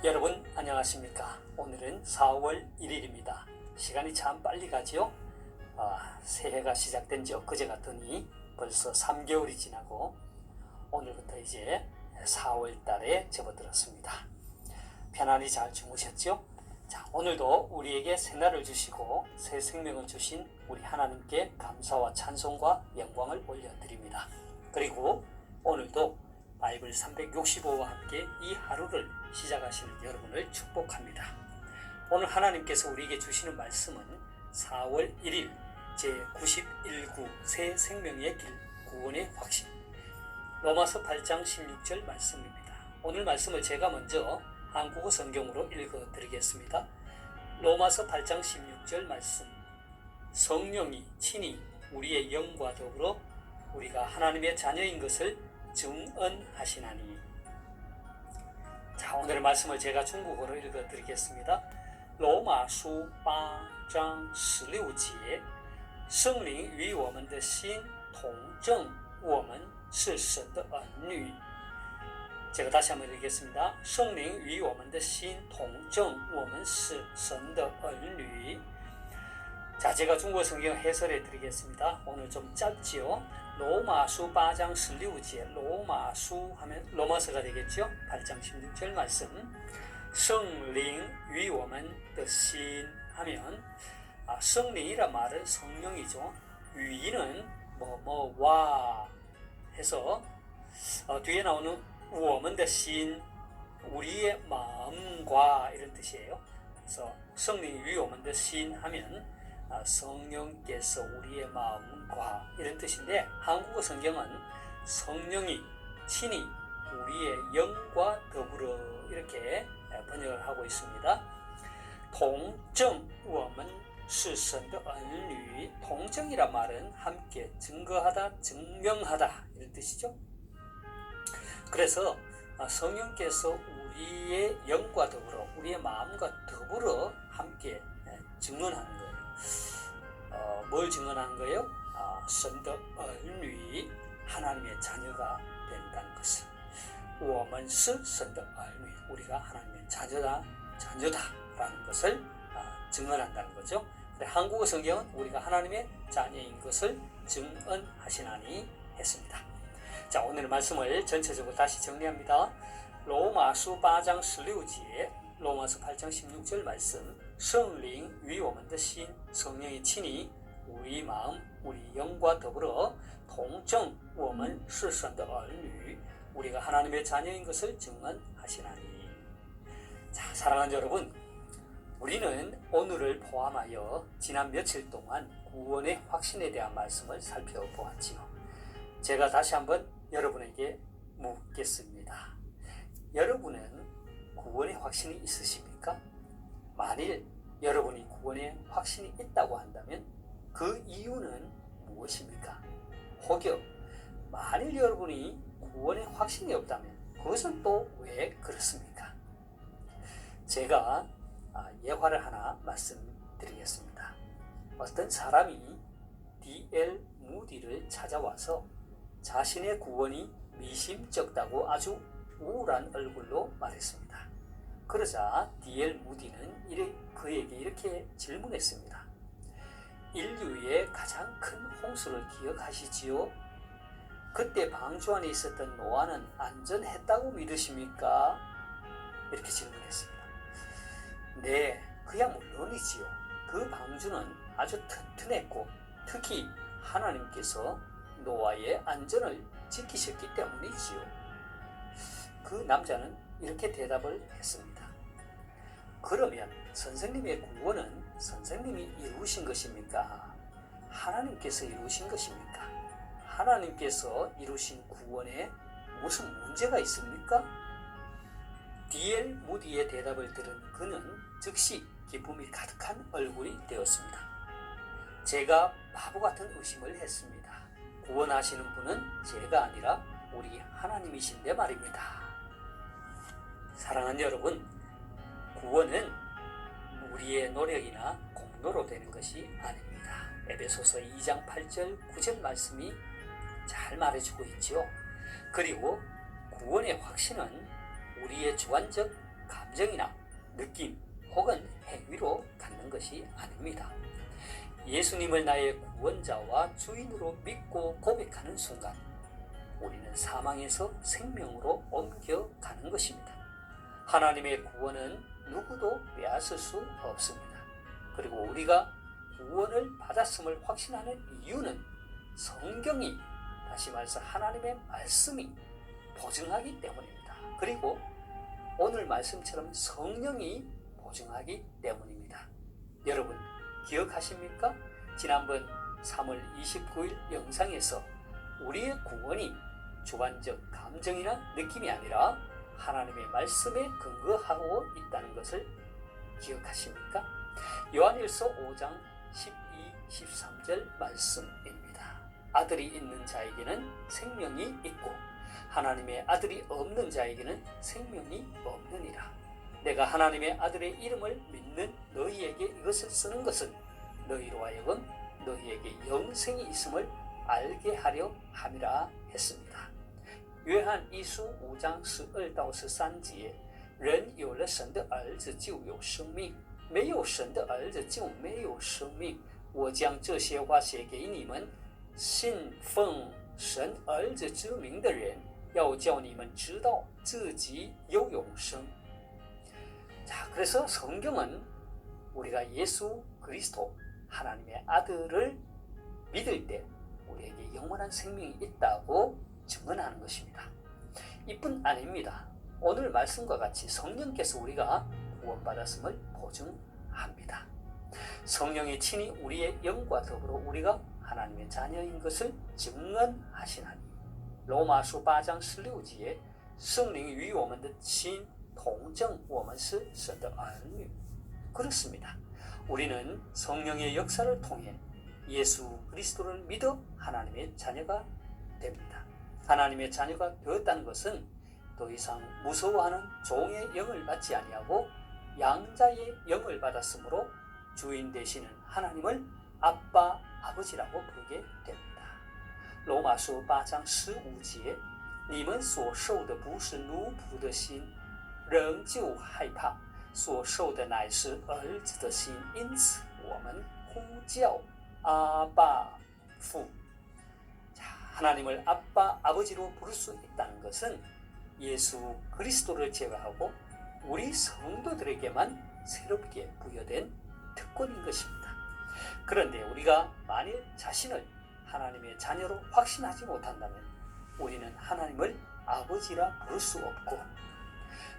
여러분 안녕하십니까? 오늘은 4월 1일입니다. 시간이 참 빨리 가지요? 새해가 시작된 지 엊그제 같더니 벌써 3개월이 지나고 오늘부터 이제 4월 달에 접어들었습니다. 편안히 잘 주무셨죠? 자, 오늘도 우리에게 새날을 주시고 새 생명을 주신 우리 하나님께 감사와 찬송과 영광을 올려드립니다. 그리고 오늘도 바이블 365와 함께 이 하루를 시작하시는 여러분을 축복합니다. 오늘 하나님께서 우리에게 주시는 말씀은 4월 1일 제91구 새 생명의 길 구원의 확신 로마서 8장 16절 말씀입니다. 오늘 말씀을 제가 먼저 한국어 성경으로 읽어드리겠습니다. 로마서 8장 16절 말씀. 성령이 친히 우리의 영과 더불어 우리가 하나님의 자녀인 것을 증언하시나니. 자, 오늘의 말씀을 제가 중국어로 읽어드리겠습니다. 로마서 8장 16节圣灵与我们的心同证我们是神的儿女。 제가 다시 한번 읽겠습니다. 圣灵与我们的心同证我们是神的儿女。 자, 제가 중국어 성경 해설해 드리겠습니다. 오늘 좀 짧지요. 로마서 8장 16절 로마서 하면 로마서가 되겠죠. 8장 16절 말씀. 圣灵与我们的心 하면 성령이란 말은 성령이죠. 유이는 뭐뭐와 해서 뒤에 나오는 我们的心 우리의 마음과 이런 뜻이에요. 그래서 성령이 与我们的心 하면 성령께서 우리의 마음과 이런 뜻인데 한국어 성경은 성령이 친히 우리의 영과 더불어 이렇게 번역을 하고 있습니다. 동정 我们是神的儿女 동정이란 말은 함께 증거하다, 증명하다 이런 뜻이죠. 그래서 성령께서 우리의 영과 더불어 우리의 마음과 더불어 함께 증언하는 거예요. 뭘 증언하는 거예요? 神的儿女 하나님의 자녀가 된다는 것을. 我们是神的儿女 우리가 하나님의 자녀다라는 것을 증언한다는 거죠. 한국어 성경은 우리가 하나님의 자녀인 것을 증언하시나니 했습니다. 자, 오늘 말씀을 전체적으로 다시 정리합니다. 로마서 8장 16절 로마서 8장 16절 말씀. 圣灵与我们的心 성령이 친히 우리 마음, 우리 영과 더불어 동정 我们是神的儿女 우리가 하나님의 자녀인 것을 증언하시나니. 자, 사랑하는 여러분, 우리는 오늘을 포함하여 지난 며칠 동안 구원의 확신에 대한 말씀을 살펴보았지요. 제가 다시 한번 여러분에게 묻겠습니다. 여러분은 구원의 확신이 있으십니까? 만일 여러분이 구원의 확신이 있다고 한다면 그 이유는 무엇입니까? 혹여 만일 여러분이 구원의 확신이 없다면 그것은 또 왜 그렇습니까? 제가 예화를 하나 말씀드리겠습니다. 어떤 사람이 D.L. 무디를 찾아와서 자신의 구원이 미심쩍다고 아주 우울한 얼굴로 말했습니다. 그러자 D.L. 무디는 그에게 이렇게 질문했습니다. 인류의 가장 큰 홍수를 기억하시지요? 그때 방주 안에 있었던 노아는 안전했다고 믿으십니까? 이렇게 질문했습니다. 네, 그야 물론이지요. 그 방주는 아주 튼튼했고 특히 하나님께서 노아의 안전을 지키셨기 때문이지요. 그 남자는 이렇게 대답을 했습니다. 그러면 선생님의 구원은 선생님이 이루신 것입니까? 하나님께서 이루신 것입니까? 하나님께서 이루신 구원에 무슨 문제가 있습니까? D.L. 무디의 대답을 들은 그는 즉시 기쁨이 가득한 얼굴이 되었습니다. 제가 바보 같은 의심을 했습니다. 구원하시는 분은 제가 아니라 우리 하나님이신데 말입니다. 사랑하는 여러분, 구원은 우리의 노력이나 공로로 되는 것이 아닙니다. 에베소서 2장 8절 9절 말씀이 잘 말해주고 있죠. 그리고 구원의 확신은 우리의 주관적 감정이나 느낌 혹은 행위로 갖는 것이 아닙니다. 예수님을 나의 구원자와 주인으로 믿고 고백하는 순간 우리는 사망에서 생명으로 옮겨가는 것입니다. 하나님의 구원은 누구도 빼앗을 수 없습니다. 그리고 우리가 구원을 받았음을 확신하는 이유는 성경이, 다시 말해서 하나님의 말씀이 보증하기 때문입니다. 그리고 오늘 말씀처럼 성령이 보증하기 때문입니다. 여러분 기억하십니까? 지난번 3월 29일 영상에서 우리의 구원이 주관적 감정이나 느낌이 아니라 하나님의 말씀에 근거하고 있다는 것을 기억하십니까? 요한일서 5장 12, 13절 말씀입니다. 아들이 있는 자에게는 생명이 있고 하나님의 아들이 없는 자에게는 생명이 없느니라. 내가 하나님의 아들의 이름을 믿는 너희에게 이것을 쓰는 것은 너희로 하여금 너희에게 영생이 있음을 알게 하려 함이라 했습니다. 约翰一书5章12到13节，人有了神的儿子就有生命，没有神的儿子就没有生命。我将这些话写给你们，信奉神儿子之名的人，要叫你们知道自己有永生。 자, 그래서 성경은 우리가 예수 그리스도 하나님의 아들을 믿을 때 우리에게 영원한 생명이 있다고 증언하는 것입니다. 이뿐 아닙니다. 오늘 말씀과 같이 성령께서 우리가 구원받았음을 보증합니다. 성령이 친히 우리의 영과 더불어 우리가 하나님의 자녀인 것을 증언하시나니 로마서 8장 16节 圣灵与我们的心同证我们是神的儿女. 그렇습니다. 우리는 성령의 역사를 통해 예수 그리스도를 믿어 하나님의 자녀가 됩니다. 하나님의 자녀가 되었다는 것은 더 이상 무서워하는 종의 영을 받지 아니하고 양자의 영을 받았으므로 주인 되시는 하나님을 아빠, 아버지라고 부르게 됩니다. 로마서 8장 15节 你们所受的不是奴仆的心，仍旧害怕，所受的乃是儿子的心，因此我们呼叫阿爸父. 하나님을 아빠, 아버지로 부를 수 있다는 것은 예수 그리스도를 제외하고 우리 성도들에게만 새롭게 부여된 특권인 것입니다. 그런데 우리가 만일 자신을 하나님의 자녀로 확신하지 못한다면 우리는 하나님을 아버지라 부를 수 없고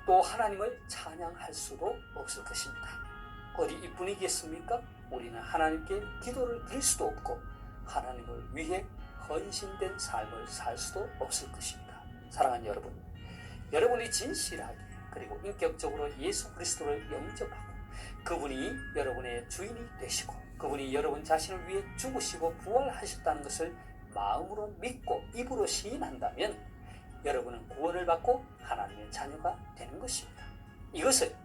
또 하나님을 찬양할 수도 없을 것입니다. 어디 이뿐이겠습니까? 우리는 하나님께 기도를 드릴 수도 없고 하나님을 위해 헌신된 삶을 살 수도 없을 것입니다. 사랑하는 여러분, 여러분이 진실하게 그리고 인격적으로 예수 그리스도를 영접하고 그분이 여러분의 주인이 되시고 그분이 여러분 자신을 위해 죽으시고 부활하셨다는 것을 마음으로 믿고 입으로 시인한다면 여러분은 구원을 받고 하나님의 자녀가 되는 것입니다. 이것을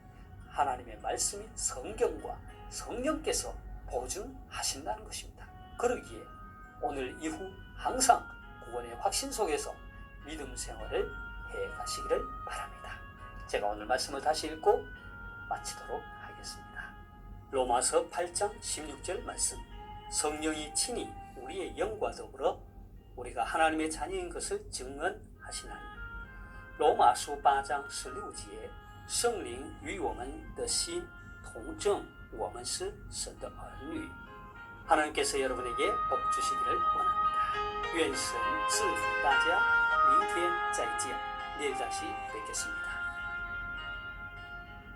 하나님의 말씀인 성경과 성령께서 보증하신다는 것입니다. 그러기에 오늘 이후 항상 구원의 확신 속에서 믿음 생활을 해 가시기를 바랍니다. 제가 오늘 말씀을 다시 읽고 마치도록 하겠습니다. 로마서 8장 16절 말씀. 성령이 친히 우리의 영과 더불어 우리가 하나님의 자녀인 것을 증언하시나니. 로마서 8장 16节 圣灵与我们的心同证我们是神的儿女. 하나님께서 여러분에게 복 주시기를 원합니다. 愿神赐福大家，明天再见，내일 다시 뵙겠습니다.